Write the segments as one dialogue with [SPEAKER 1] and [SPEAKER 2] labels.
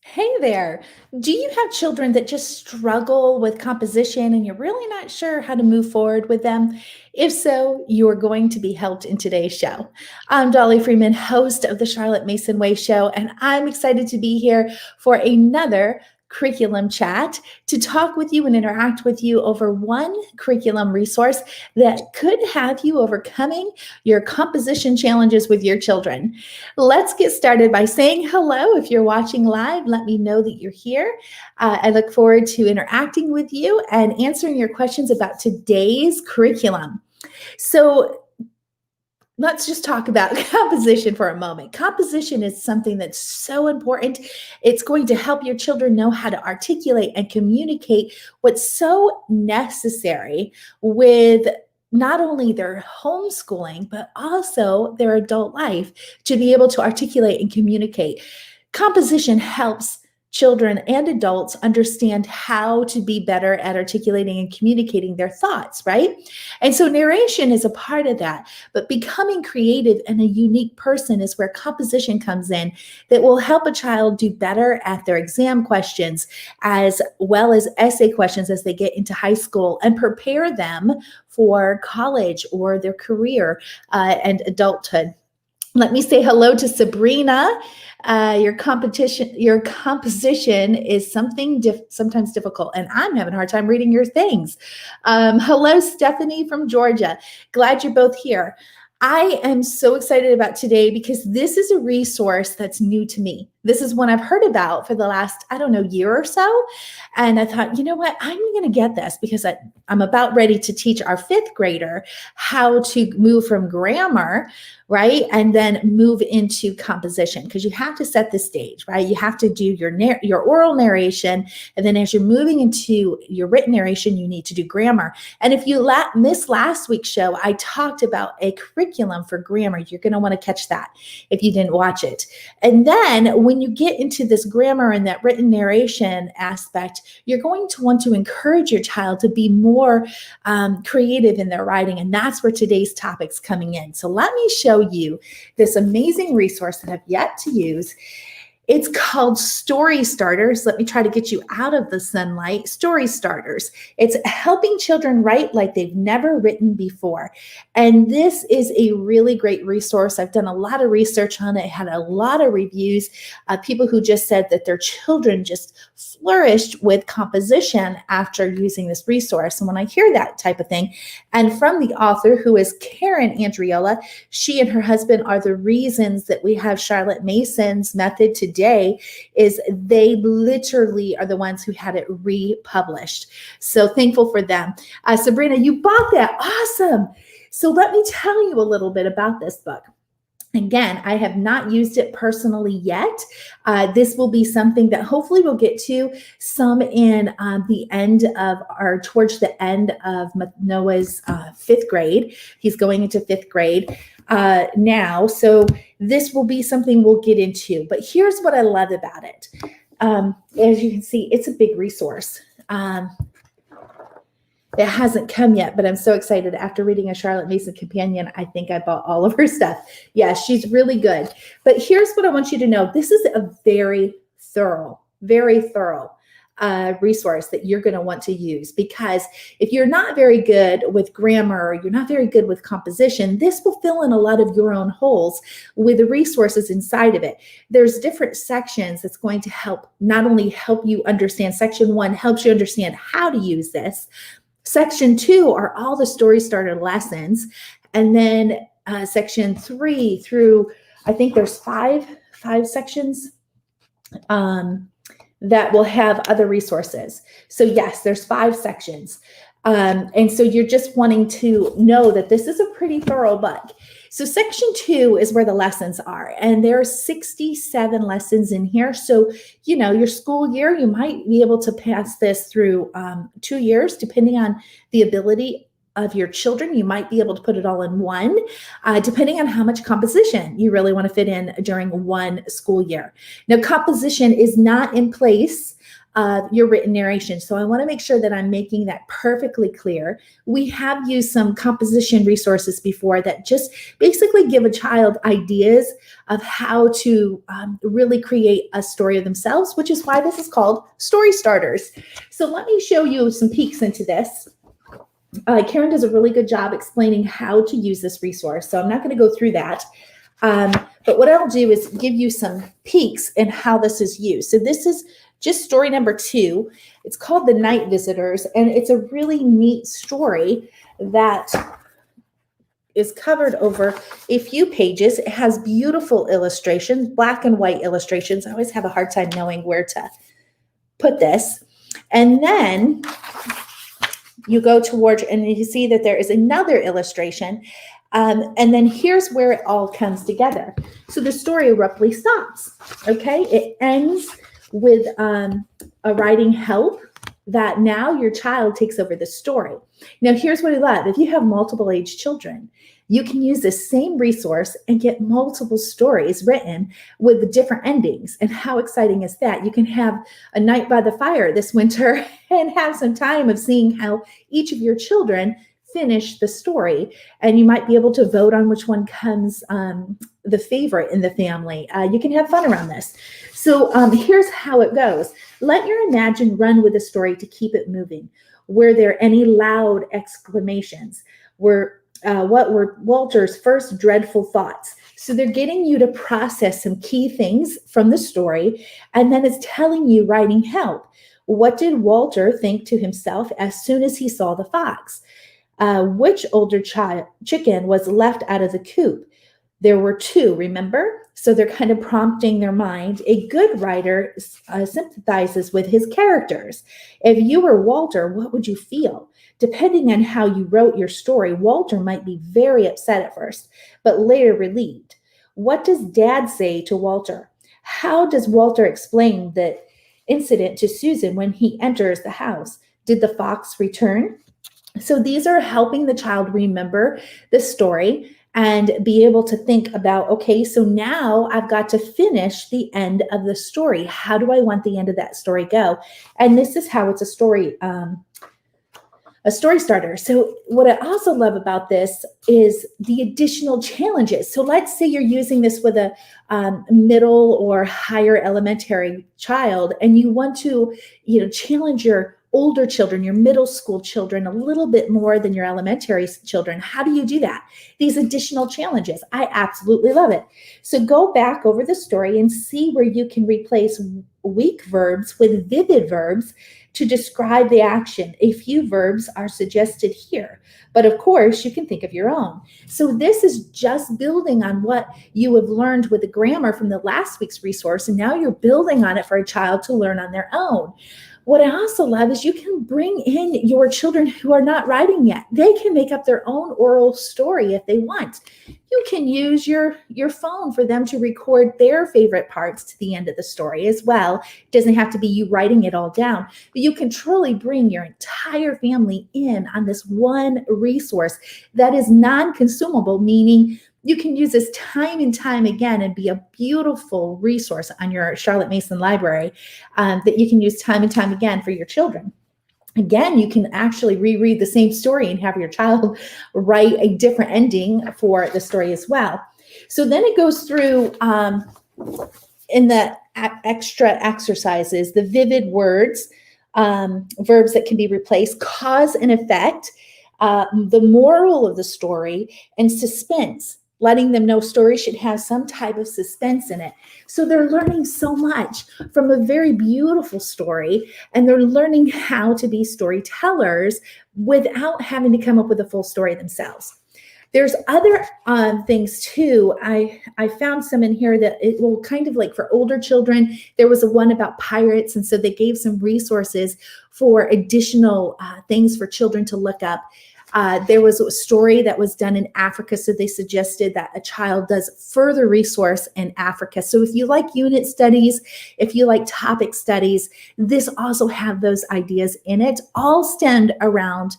[SPEAKER 1] Hey there. Do you have children that just struggle with composition and you're really not sure how to move forward with them? If so, you're going to be helped in today's show. I'm Dolly Freeman, host of the Charlotte Mason Way Show, and I'm excited to be here for another curriculum chat to talk with you and interact with you over one curriculum resource that could have you overcoming your composition challenges with your children. Let's get started by saying hello. If you're watching live, let me know that you're here. I look forward to interacting with you and answering your questions about today's curriculum. So, let's just talk about composition for a moment. Composition is something that's so important. It's going to help your children know how to articulate and communicate what's so necessary with not only their homeschooling, but also their adult life to be able to articulate and communicate. Composition helps children and adults understand how to be better at articulating and communicating their thoughts, right? And so narration is a part of that, but becoming creative and a unique person is where composition comes in that will help a child do better at their exam questions as well as essay questions as they get into high school and prepare them for college or their career and adulthood. Let me say hello to Sabrina. Your composition is sometimes difficult, and I'm having a hard time reading your things. Hello, Stephanie from Georgia. Glad you're both here. I am so excited about today because this is a resource that's new to me. This is one I've heard about for the last, year or so. And I thought, you know what? I'm going to get this because I'm about ready to teach our fifth grader how to move from grammar, right? And then move into composition because you have to set the stage, right? You have to do your oral narration. And then as you're moving into your written narration, you need to do grammar. And if you missed last week's show, I talked about a curriculum for grammar. You're going to want to catch that if you didn't watch it. And then when you get into this grammar and that written narration aspect, you're going to want to encourage your child to be more creative in their writing. And that's where today's topic's coming in. So let me show you this amazing resource that I've yet to use. It's called Story Starters. Let me try to get you out of the sunlight. Story Starters. It's helping children write like they've never written before. And this is a really great resource. I've done a lot of research on it, had a lot of reviews, people who just said that their children just flourished with composition after using this resource. And when I hear that type of thing, and from the author, who is Karen Andriola, she and her husband are the reasons that we have Charlotte Mason's method today, is they literally are the ones who had it republished. So thankful for them. Sabrina, you bought that. Awesome. So let me tell you a little bit about this book. Again, I have not used it personally yet. This will be something that hopefully we'll get to some in towards the end of Noah's fifth grade. He's going into fifth grade now. So this will be something we'll get into. But here's what I love about it. As you can see, it's a big resource. It hasn't come yet, but I'm so excited. After reading a Charlotte Mason companion, I think I bought all of her stuff. Yeah, she's really good. But here's what I want you to know. This is a very thorough resource that you're going to want to use, because if you're not very good with grammar, or you're not very good with composition, this will fill in a lot of your own holes with the resources inside of it. There's different sections that's going to not only help you understand. Section 1 helps you understand how to use this. Section 2 are all the Story Starter lessons. And then section 3 through, I think there's five sections that will have other resources. So yes, there's 5 sections. And so you're just wanting to know that this is a pretty thorough book. So section 2 is where the lessons are, and there are 67 lessons in here. So, your school year, you might be able to pass this through 2 years, depending on the ability of your children. You might be able to put it all in one, depending on how much composition you really want to fit in during one school year. Now, composition is not in place your written narration. So I want to make sure that I'm making that perfectly clear. We have used some composition resources before that just basically give a child ideas of how to really create a story of themselves, which is why this is called Story Starters. So let me show you some peeks into this. Karen does a really good job explaining how to use this resource, so I'm not going to go through that. But what I'll do is give you some peeks in how this is used. So this is just story number 2. It's called The Night Visitors, and it's a really neat story that is covered over a few pages. It has beautiful illustrations, black and white illustrations. I always have a hard time knowing where to put this. And then you go towards, and you see that there is another illustration. And then here's where it all comes together. So the story abruptly stops. Okay, it ends with a writing help that now your child takes over the story. Now, here's what I love. If you have multiple age children, you can use the same resource and get multiple stories written with different endings. And how exciting is that? You can have a night by the fire this winter and have some time of seeing how each of your children finish the story. And you might be able to vote on which one comes the favorite in the family. You can have fun around this. So here's how it goes. Let your imagine run with the story to keep it moving. Were there any loud exclamations? What were Walter's first dreadful thoughts? So they're getting you to process some key things from the story, and then it's telling you writing help. What did Walter think to himself as soon as he saw the fox? Which older chicken was left out of the coop? There were 2, remember? So they're kind of prompting their mind. A good writer sympathizes with his characters. If you were Walter, what would you feel? Depending on how you wrote your story, Walter might be very upset at first, but later relieved. What does Dad say to Walter? How does Walter explain the incident to Susan when he enters the house? Did the fox return? So these are helping the child remember the story and be able to think about, okay, so now I've got to finish the end of the story. How do I want the end of that story go? And this is how it's a story starter. So what I also love about this is the additional challenges. So let's say you're using this with a middle or higher elementary child, and you want to, challenge your older children, your middle school children, a little bit more than your elementary children. How do you do that? These additional challenges. I absolutely love it. So go back over the story and see where you can replace weak verbs with vivid verbs to describe the action. A few verbs are suggested here, but of course you can think of your own. So this is just building on what you have learned with the grammar from the last week's resource, and now you're building on it for a child to learn on their own. What I also love is you can bring in your children who are not writing yet. They can make up their own oral story if they want. You can use your phone for them to record their favorite parts to the end of the story as well. It doesn't have to be you writing it all down, but you can truly bring your entire family in on this one resource that is non-consumable, meaning you can use this time and time again and be a beautiful resource on your Charlotte Mason library that you can use time and time again for your children. Again, you can actually reread the same story and have your child write a different ending for the story as well. So then it goes through in the extra exercises, the vivid words, verbs that can be replaced, cause and effect, the moral of the story, and suspense. Letting them know stories should have some type of suspense in it. So they're learning so much from a very beautiful story, and they're learning how to be storytellers without having to come up with a full story themselves. There's other things too. I found some in here that it will kind of like for older children. There was a one about pirates, and so they gave some resources for additional things for children to look up. There was a story that was done in Africa, so they suggested that a child does further resource in Africa. So if you like unit studies, if you like topic studies, this also have those ideas in it, all stemmed around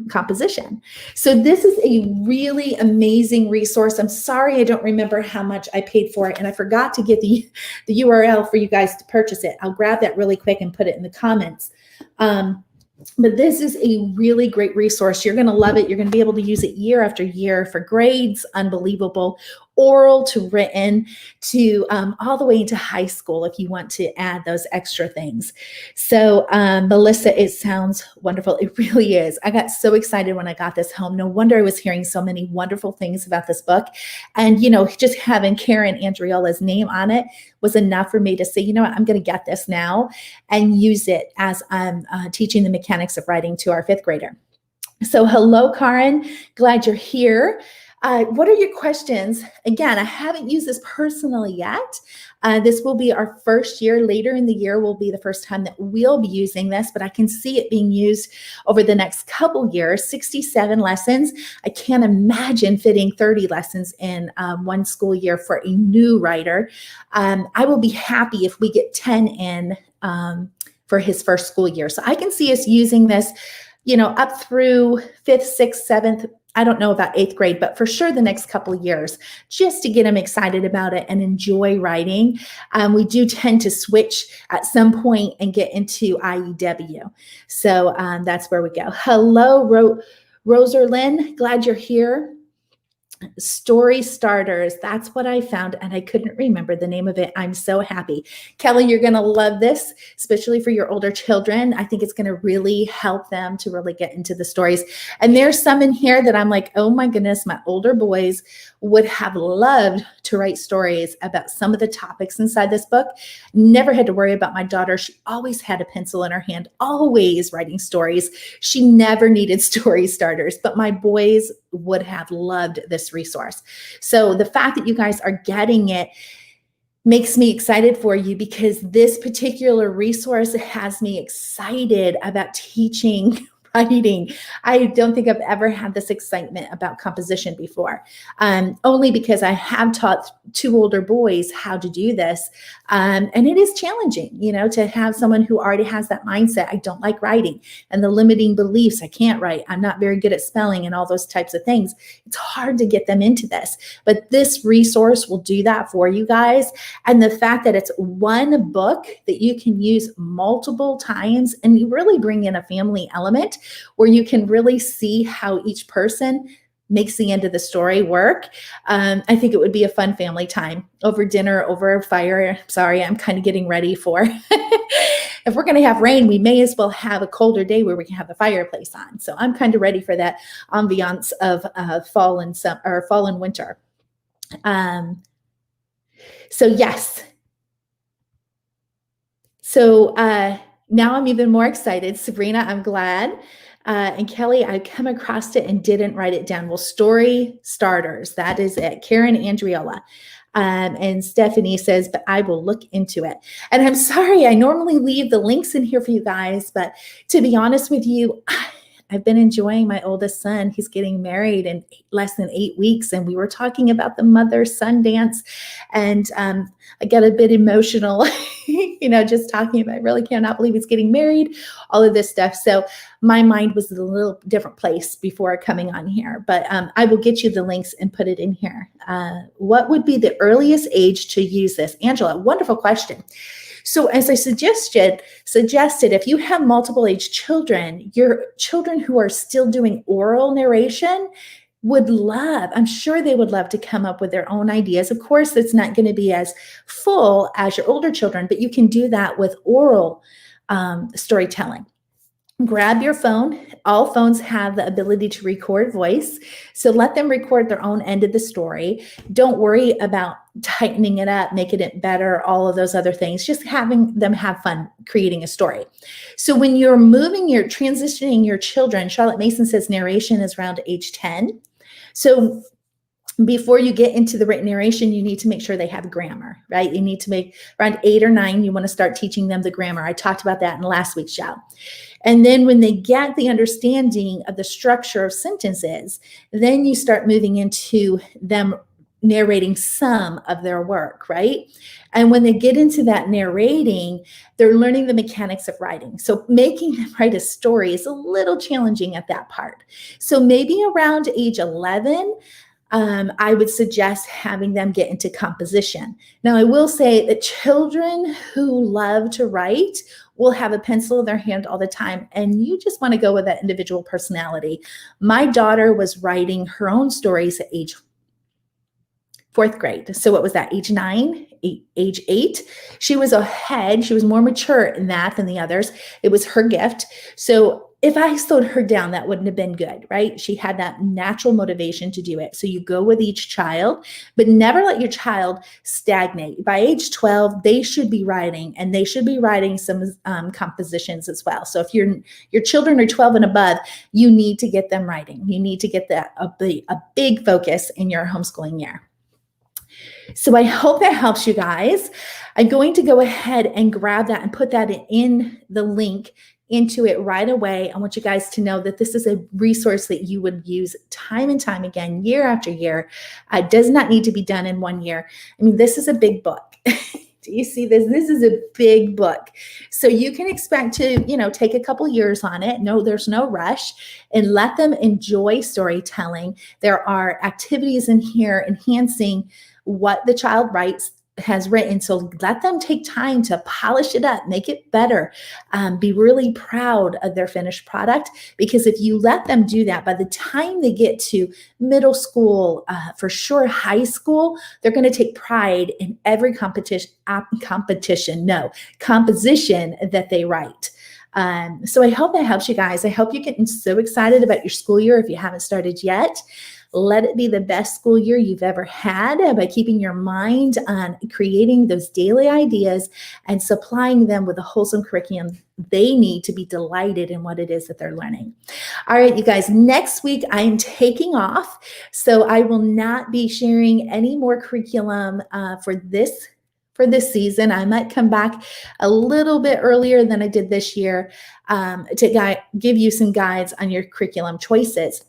[SPEAKER 1] composition. So this is a really amazing resource. I'm sorry I don't remember how much I paid for it, and I forgot to get the URL for you guys to purchase it. I'll grab that really quick and put it in the comments. But this is a really great resource. You're going to love it. You're going to be able to use it year after year for grades, unbelievable, oral to written to all the way into high school if you want to add those extra things. So Melissa, it sounds wonderful. It really is. I got so excited when I got this home. No wonder I was hearing so many wonderful things about this book. And, you know, just having Karen Andriola's name on it was enough for me to say, you know what, I'm going to get this now and use it as I'm teaching the mechanics of writing to our 5th grader. So hello, Karen. Glad you're here. What are your questions? Again, I haven't used this personally yet. This will be our first year. Later in the year will be the first time that we'll be using this, but I can see it being used over the next couple years. 67 lessons. I can't imagine fitting 30 lessons in one school year for a new writer. I will be happy if we get 10 in for his first school year. So I can see us using this, you know, up through 5th, 6th, 7th. I don't know about 8th grade, but for sure the next couple of years, just to get them excited about it and enjoy writing. We do tend to switch at some point and get into IEW. So that's where we go. Hello, Roserlyn. Glad you're here. Story starters. That's what I found, and I couldn't remember the name of it. I'm so happy. Kelly, you're going to love this, especially for your older children. I think it's going to really help them to really get into the stories. And there's some in here that I'm like, oh my goodness, my older boys would have loved to write stories about some of the topics inside this book. Never had to worry about my daughter. She always had a pencil in her hand, always writing stories. She never needed story starters, but my boys would have loved this resource. So the fact that you guys are getting it makes me excited for you, because this particular resource has me excited about teaching writing. I don't think I've ever had this excitement about composition before, only because I have taught 2 older boys how to do this. And it is challenging, you know, to have someone who already has that mindset. I don't like writing, and the limiting beliefs. I can't write. I'm not very good at spelling and all those types of things. It's hard to get them into this, but this resource will do that for you guys. And the fact that it's one book that you can use multiple times, and you really bring in a family element where you can really see how each person makes the end of the story work. I think it would be a fun family time over dinner, over a fire. Sorry, I'm kind of getting ready for, if we're going to have rain, we may as well have a colder day where we can have the fireplace on. So I'm kind of ready for that ambiance of fall and winter. So yes. So now I'm even more excited. Sabrina, I'm glad. And Kelly, I come across it and didn't write it down. Well, story starters, that is it. Karen Andriola. And Stephanie says, but I will look into it. And I'm sorry, I normally leave the links in here for you guys, but to be honest with you, I've been enjoying my oldest son. He's getting married in less than 8 weeks. And we were talking about the mother-son dance. And I got a bit emotional, you know, just talking about, I really cannot believe he's getting married, all of this stuff. So my mind was in a little different place before coming on here. But I will get you the links and put it in here. What would be the earliest age to use this? Angela, wonderful question. So as I suggested, if you have multiple age children, your children who are still doing oral narration would love, I'm sure they would love to come up with their own ideas. Of course, it's not going to be as full as your older children, but you can do that with oral storytelling. Grab your phone. All phones have the ability to record voice. So let them record their own end of the story. Don't worry about tightening it up, making it better, all of those other things. Just having them have fun creating a story. So when you're transitioning your children, Charlotte Mason says narration is around age 10. So before you get into the written narration, you need to make sure they have grammar, right? You need to make around 8 or 9, you want to start teaching them the grammar. I talked about that in last week's show. And then when they get the understanding of the structure of sentences, then you start moving into them narrating some of their work, right? And when they get into that narrating, they're learning the mechanics of writing. So making them write a story is a little challenging at that part. So maybe around age 11, I would suggest having them get into composition. Now, I will say that children who love to write will have a pencil in their hand all the time, and you just want to go with that individual personality. My daughter was writing her own stories at age 4th grade. So what was that, age 9, age 8? She was ahead. She was more mature in that than the others. It was her gift. So if I slowed her down, that wouldn't have been good, right? She had that natural motivation to do it. So you go with each child, but never let your child stagnate. By age 12, they should be writing, and they should be writing some compositions as well. So if your children are 12 and above, you need to get them writing. You need to get that a big focus in your homeschooling year. So I hope that helps you guys. I'm going to go ahead and grab that and put that in the link into it right away. I want you guys to know that this is a resource that you would use time and time again, year after year. It does not need to be done in 1 year. I mean, this is a big book. Do you see this? This is a big book. So you can expect to, take a couple years on it. No, there's no rush, and let them enjoy storytelling. There are activities in here enhancing what the child has written. So let them take time to polish it up, make it better, be really proud of their finished product. Because if you let them do that, by the time they get to middle school, for sure high school, they're going to take pride in every composition that they write. So I hope that helps you guys. I hope you're getting so excited about your school year if you haven't started yet. Let it be the best school year you've ever had by keeping your mind on creating those daily ideas and supplying them with a wholesome curriculum they need to be delighted in what it is that they're learning. All right, you guys, next week I am taking off, so I will not be sharing any more curriculum for this season. I might come back a little bit earlier than I did this year to give you some guides on your curriculum choices.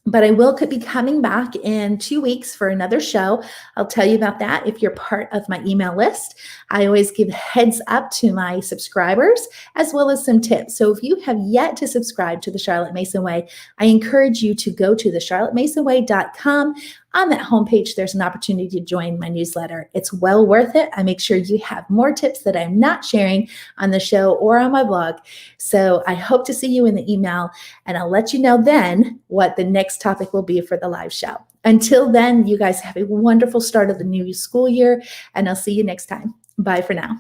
[SPEAKER 1] But I will be coming back in 2 weeks for another show. I'll tell you about that if you're part of my email list. I always give heads up to my subscribers as well as some tips. So if you have yet to subscribe to the Charlotte Mason Way, I encourage you to go to thecharlottemasonway.com. On that homepage, there's an opportunity to join my newsletter. It's well worth it. I make sure you have more tips that I'm not sharing on the show or on my blog. So I hope to see you in the email, and I'll let you know then what the next topic will be for the live show. Until then, you guys have a wonderful start of the new school year, and I'll see you next time. Bye for now.